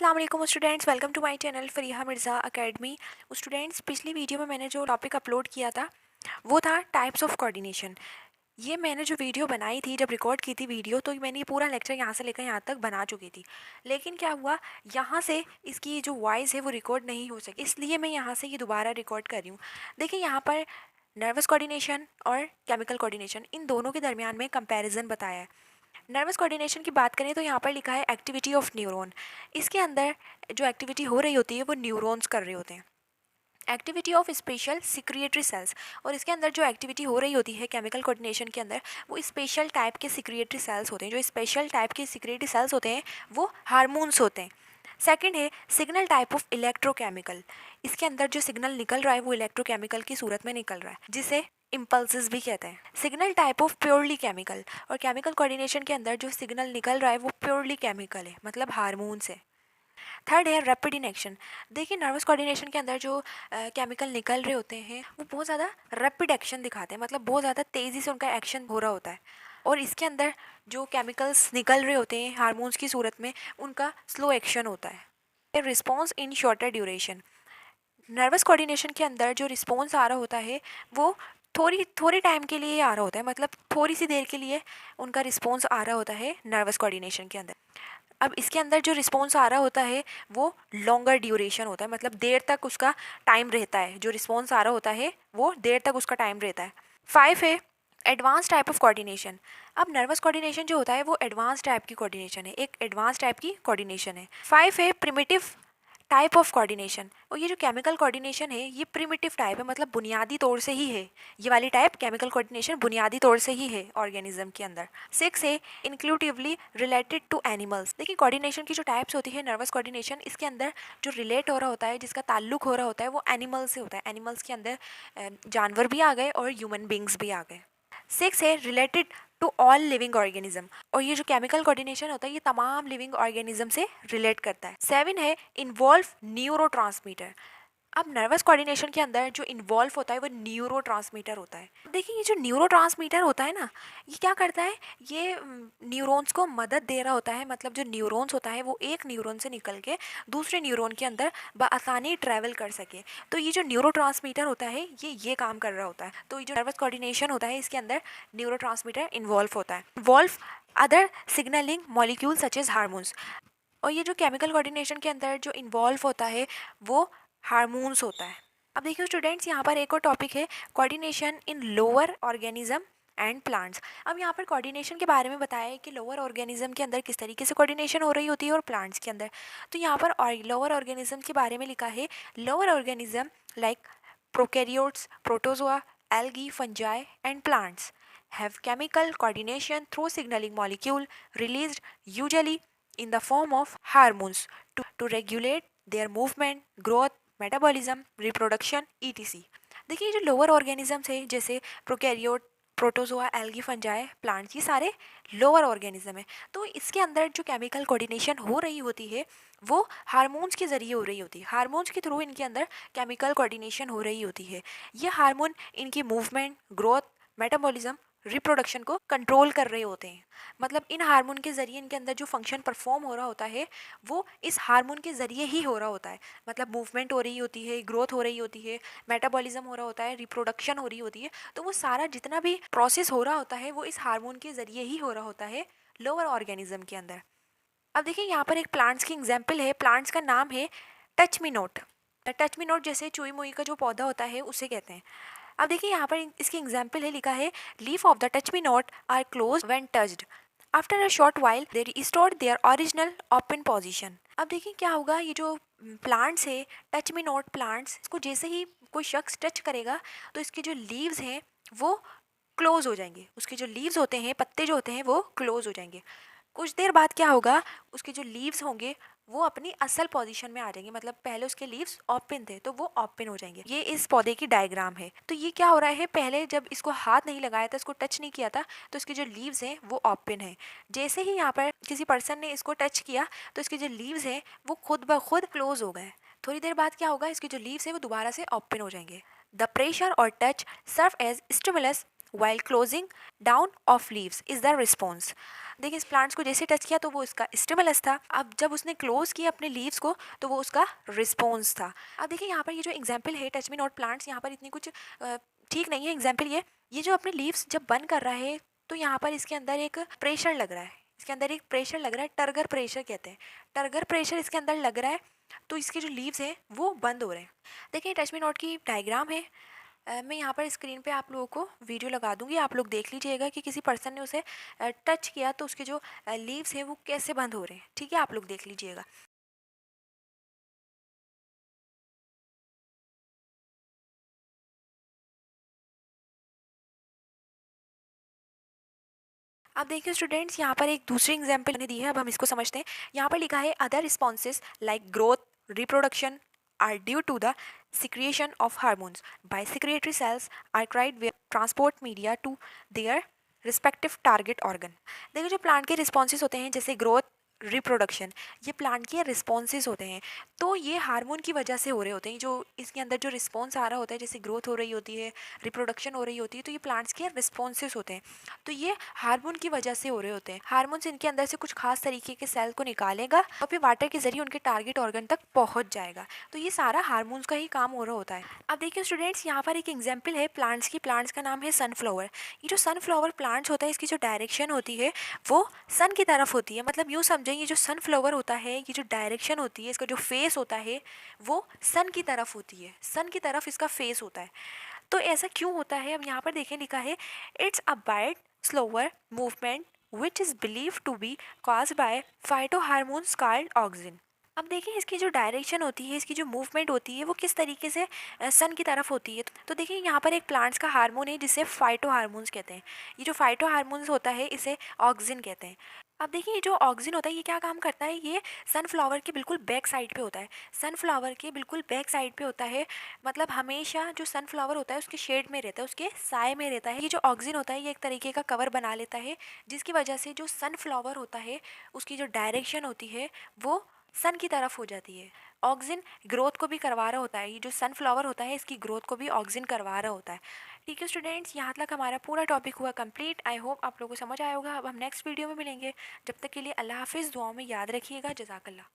अस्सलाम वालेकुम students, welcome to my channel Fariha Mirza academy. Students, पिछली वीडियो में मैंने जो टॉपिक अपलोड किया था वो था टाइप्स ऑफ कोऑर्डिनेशन। ये मैंने जो वीडियो बनाई थी, जब रिकॉर्ड की थी वीडियो, तो मैंने ये पूरा लेक्चर यहाँ से लेकर यहाँ तक बना चुकी थी। लेकिन क्या हुआ, यहाँ से इसकी जो वॉइस है वो रिकॉर्ड नहीं हो सकी, इसलिए मैं यहाँ से ये दोबारा रिकॉर्ड कर रही हूँ। देखिए, यहाँ पर नर्वस कोऑर्डिनेशन और केमिकल कोऑर्डिनेशन, इन दोनों के दरमियान में कंपैरिजन बताया है। नर्वस कोऑर्डिनेशन की बात करें तो यहाँ पर लिखा है एक्टिविटी ऑफ न्यूरॉन। इसके अंदर जो एक्टिविटी हो रही होती है वो न्यूरॉन्स कर रहे होते हैं। एक्टिविटी ऑफ स्पेशल सिक्रिएटरी सेल्स, और इसके अंदर जो एक्टिविटी हो रही होती है केमिकल कोऑर्डिनेशन के अंदर, वो स्पेशल टाइप के सिक्रिएटरी सेल्स होते हैं। जो स्पेशल टाइप के सिक्रिएटरी सेल्स होते हैं वो हार्मोन्स होते हैं। सेकंड है सिग्नल टाइप ऑफ इलेक्ट्रोकेमिकल। इसके अंदर जो सिग्नल निकल रहा है वो इलेक्ट्रोकेमिकल की सूरत में निकल रहा है, जिसे इम्पल्सेस भी कहते हैं। Signal type of purely chemical, और केमिकल कोऑर्डिनेशन के अंदर जो सिग्नल निकल रहा है वो प्योरली केमिकल है, मतलब हार्मोन्स है। थर्ड है रैपिड इन एक्शन। देखिए, नर्वस कोऑर्डिनेशन के अंदर जो केमिकल निकल रहे होते हैं वो बहुत ज़्यादा रैपिड एक्शन दिखाते हैं, मतलब बहुत ज़्यादा तेज़ी से उनका एक्शन हो रहा होता है। और इसके अंदर जो केमिकल्स निकल रहे होते हैं हार्मोन्स की सूरत में, उनका स्लो एक्शन होता है। Response in shorter duration. Nervous coordination के अंदर जो रिस्पॉन्स आ रहा होता है वो थोड़ी टाइम के लिए आ रहा होता है, मतलब थोड़ी सी देर के लिए उनका रिस्पॉन्स आ रहा होता है नर्वस कोऑर्डिनेशन के अंदर। अब इसके अंदर जो रिस्पॉन्स आ रहा होता है वो लॉन्गर ड्यूरेशन होता है, मतलब देर तक उसका टाइम रहता है। जो रिस्पॉन्स आ रहा होता है वो देर तक उसका टाइम रहता है। 5 है एडवांस टाइप ऑफ कोऑर्डिनेशन। अब नर्वस कोऑर्डिनेशन जो होता है वो एडवांस टाइप की कोऑर्डिनेशन है, एक एडवांस टाइप की कोऑर्डिनेशन है। 5 है प्रिमिटिव टाइप ऑफ कोऑर्डिनेशन। और ये जो केमिकल कोऑर्डिनेशन है ये प्रिमिटिव टाइप है, मतलब बुनियादी तौर से ही है। ये वाली टाइप केमिकल कोऑर्डिनेशन बुनियादी तौर से ही है ऑर्गेनिज्म के अंदर। 6 है इंक्लूटिवली रिलेटेड टू एनिमल्स। देखिए, कोऑर्डिनेशन की जो टाइप्स होती है नर्वस कोऑर्डिनेशन, इसके अंदर जो रिलेट हो रहा होता है, जिसका ताल्लुक हो रहा होता है, वो एनिमल्स से होता है। एनिमल्स के अंदर जानवर भी आ गए और ह्यूमन बींग्स भी आ गए। 6 है related to all living organism, और ये जो केमिकल कोऑर्डिनेशन होता है ये तमाम लिविंग ऑर्गेनिज्म से रिलेट करता है। 7 है इन्वॉल्व न्यूरो। अब नर्वस कोऑर्डिनेशन के अंदर जो इन्वॉल्व होता है वो न्यूरो होता है। देखिए, ये जो न्यूरो होता है ना, ये क्या करता है, ये न्यूरॉन्स को मदद दे रहा होता है। मतलब जो न्यूरॉन्स होता है वो एक न्यूरॉन से निकल के दूसरे न्यूरॉन के अंदर बआसानी ट्रैवल कर सके। तो ये जो न्यूरो होता है ये काम कर रहा होता है। तो ये जो नर्वस कोऑर्डिनेशन होता है इसके अंदर न्यूरो इन्वॉल्व होता है। Involve other signalling molecule such as hormones. और ये जो केमिकल कोऑर्डिनेशन के अंदर जो इन्वॉल्व होता है वो हार्मोन्स होता है। अब देखिए स्टूडेंट्स, यहाँ पर एक और टॉपिक है coordination in lower organism and plants. अब यहाँ पर कोऑर्डिनेशन के बारे में बताया है कि लोअर ऑर्गेनिज्म के अंदर किस तरीके से कोऑर्डिनेशन हो रही होती है और प्लांट्स के अंदर। तो यहाँ पर लोअर ऑर्गेनिज्म के बारे में लिखा है, lower organism like prokaryotes, protozoa, algae, fungi and plants have chemical coordination through signaling molecule released usually in the form of hormones to regulate their movement, growth, metabolism, reproduction, etc. देखिए, जो lower organisms है जैसे prokaryote, protozoa, algae, fungi, plants, ये सारे lower organism है। तो इसके अंदर जो केमिकल कोऑर्डिनेशन हो रही होती है वो हार्मोन्स के ज़रिए हो रही होती है। हार्मोन्स के थ्रू इनके अंदर केमिकल कोऑर्डिनेशन हो रही होती है। ये हार्मोन इनकी मूवमेंट, ग्रोथ, मेटाबॉलिज्म, रिप्रोडक्शन को कंट्रोल कर रहे होते हैं। मतलब इन हार्मोन के ज़रिए इनके अंदर जो फंक्शन परफॉर्म हो रहा होता है वो इस हार्मोन के ज़रिए ही हो रहा होता है। मतलब मूवमेंट हो रही होती है, ग्रोथ हो रही होती है, मेटाबॉलिज्म हो रहा होता है, रिप्रोडक्शन हो रही होती है। तो वो सारा जितना भी प्रोसेस हो रहा होता है वो इस हार्मोन के ज़रिए ही हो रहा होता है लोअर ऑर्गेनिज्म के अंदर। अब देखिए, यहाँ पर एक प्लांट्स की एग्जाम्पल है। प्लांट्स का नाम है touch me note. Touch me note जैसे चुई मुई का जो पौधा होता है उसे कहते हैं। अब देखिए, यहाँ पर इसकी एग्जाम्पल है, लिखा है leaf of the touch me not are close when touched, after a short while they restore their original open position. अब देखिए क्या होगा, ये जो प्लांट्स है टच मी नोट प्लांट्स, इसको जैसे ही कोई शख्स टच करेगा तो इसके जो लीव्स हैं वो क्लोज हो जाएंगे। उसके जो लीव्स होते हैं, पत्ते जो होते हैं वो क्लोज हो जाएंगे। कुछ देर बाद क्या होगा, उसके जो लीव्स होंगे वो अपनी असल पोजीशन में आ जाएंगे। मतलब पहले उसके लीव्स ओपन थे तो वो ओपन हो जाएंगे। ये इस पौधे की डायग्राम है। तो ये क्या हो रहा है, पहले जब इसको हाथ नहीं लगाया था, इसको टच नहीं किया था, तो इसके जो लीव्स हैं वो ओपन है। जैसे ही यहाँ पर किसी पर्सन ने इसको टच किया तो इसके जो लीव्स हैं वो खुद ब खुद क्लोज हो गए। थोड़ी देर बाद क्या होगा, इसके जो लीव्स हैं वो दोबारा से ओपन हो जाएंगे। द प्रेशर और touch serve as stimulus while closing down of leaves is the response। देखिए इस प्लांट्स को जैसे टच किया तो वो इसका स्टिमुलस था, अब जब उसने क्लोज किया अपने लीव्स को तो वो उसका रिस्पॉन्स था। अब देखिए यहाँ पर ये जो एग्जाम्पल है टच मी नॉट प्लांट्स, यहाँ पर इतनी कुछ ठीक नहीं है एग्जाम्पल। ये जो अपने लीव्स जब बंद कर रहा है तो यहाँ पर इसके अंदर एक प्रेशर लग रहा है, इसके अंदर एक प्रेशर लग रहा है, टर्गर प्रेशर कहते हैं। टर्गर प्रेशर इसके अंदर लग रहा है तो इसके जो लीव्स हैं वो बंद हो रहे हैं। देखिए टच मी नॉट की डायग्राम है, मैं यहाँ पर स्क्रीन पे आप लोगों को वीडियो लगा दूंगी, आप लोग देख लीजिएगा कि किसी पर्सन ने उसे टच किया तो उसके जो लीव्स हैं वो कैसे बंद हो रहे हैं। ठीक है, आप लोग देख लीजिएगा। अब देखिए स्टूडेंट्स, यहाँ पर एक दूसरी एग्जाम्पल मैंने दी है, अब हम इसको समझते हैं। यहाँ पर लिखा है other responses like growth, reproduction are due to the secretion of hormones by secretory cells archived via transport media to their respective target organ। देखिए जो प्लांट के रिस्पॉन्सेज होते हैं जैसे ग्रोथ, रिप्रोडक्शन, ये प्लांट के रिस्पॉन्सेज होते हैं, तो ये हार्मोन की वजह से हो रहे होते हैं। जो इसके अंदर जो रिस्पॉन्स आ रहा होता है, जैसे ग्रोथ हो रही होती है, रिप्रोडक्शन हो रही होती है, तो ये प्लांट्स के रिस्पॉन्सेज होते हैं। तो ये हार्मोन की वजह से हो रहे होते हैं। हार्मोन्स इनके अंदर से कुछ खास तरीके के सेल को निकालेगा और फिर वाटर के जरिए उनके टारगेट ऑर्गन तक पहुंच जाएगा। तो ये सारा हार्मोन्स का ही काम हो रहा होता है। अब देखिए स्टूडेंट्स, यहाँ पर एक एग्जाम्पल है प्लांट्स की, प्लांट्स का नाम है सनफ्लावर। ये जो सनफ्लावर प्लांट्स होता है इसकी जो डायरेक्शन होती है वो सन की तरफ होती है। मतलब यूँ समझें, ये जो सनफ्लावर होता है, ये जो डायरेक्शन होती है, इसका जो फेस होता है वो सन की तरफ होती है, सन की तरफ इसका फेस होता है। तो ऐसा क्यों होता है? अब यहाँ पर देखें, लिखा है it's a bit slower movement which is believe to be cause by phytohormones called auxin. अब देखिए इसकी जो डायरेक्शन होती है, इसकी जो मूवमेंट होती है वो किस तरीके से सन की तरफ होती है। तो देखिए यहाँ पर एक प्लांट्स का हार्मोन है जिसे फाइटो हार्मोन्स कहते हैं। ये जो फाइटो हार्मोन्स होता है इसे ऑक्सिन कहते हैं। अब देखिए ये जो ऑक्सिन होता है ये क्या काम करता है, ये सनफ्लावर के बिल्कुल बैक साइड पे होता है। सनफ्लावर के बिल्कुल बैक साइड पे होता है, मतलब हमेशा जो सनफ्लावर होता है उसके शेड में रहता है, उसके साए में रहता है। ये जो ऑक्सिन होता है ये एक तरीके का कवर बना लेता है, जिसकी वजह से जो सनफ्लावर होता है उसकी जो डायरेक्शन होती है वो सन की तरफ हो जाती है। ऑक्सिन ग्रोथ को भी करवा रहा होता है, ये जो सनफ्लावर होता है इसकी ग्रोथ को भी ऑक्सिन करवा रहा होता है। ठीक है स्टूडेंट्स, यहाँ तक हमारा पूरा टॉपिक हुआ कंप्लीट। आई होप आप लोगों को समझ आया होगा। अब हम नेक्स्ट वीडियो में मिलेंगे, जब तक के लिए अल्लाह हाफिज़। दुआओं में याद रखिएगा। जज़ाकल्लाह।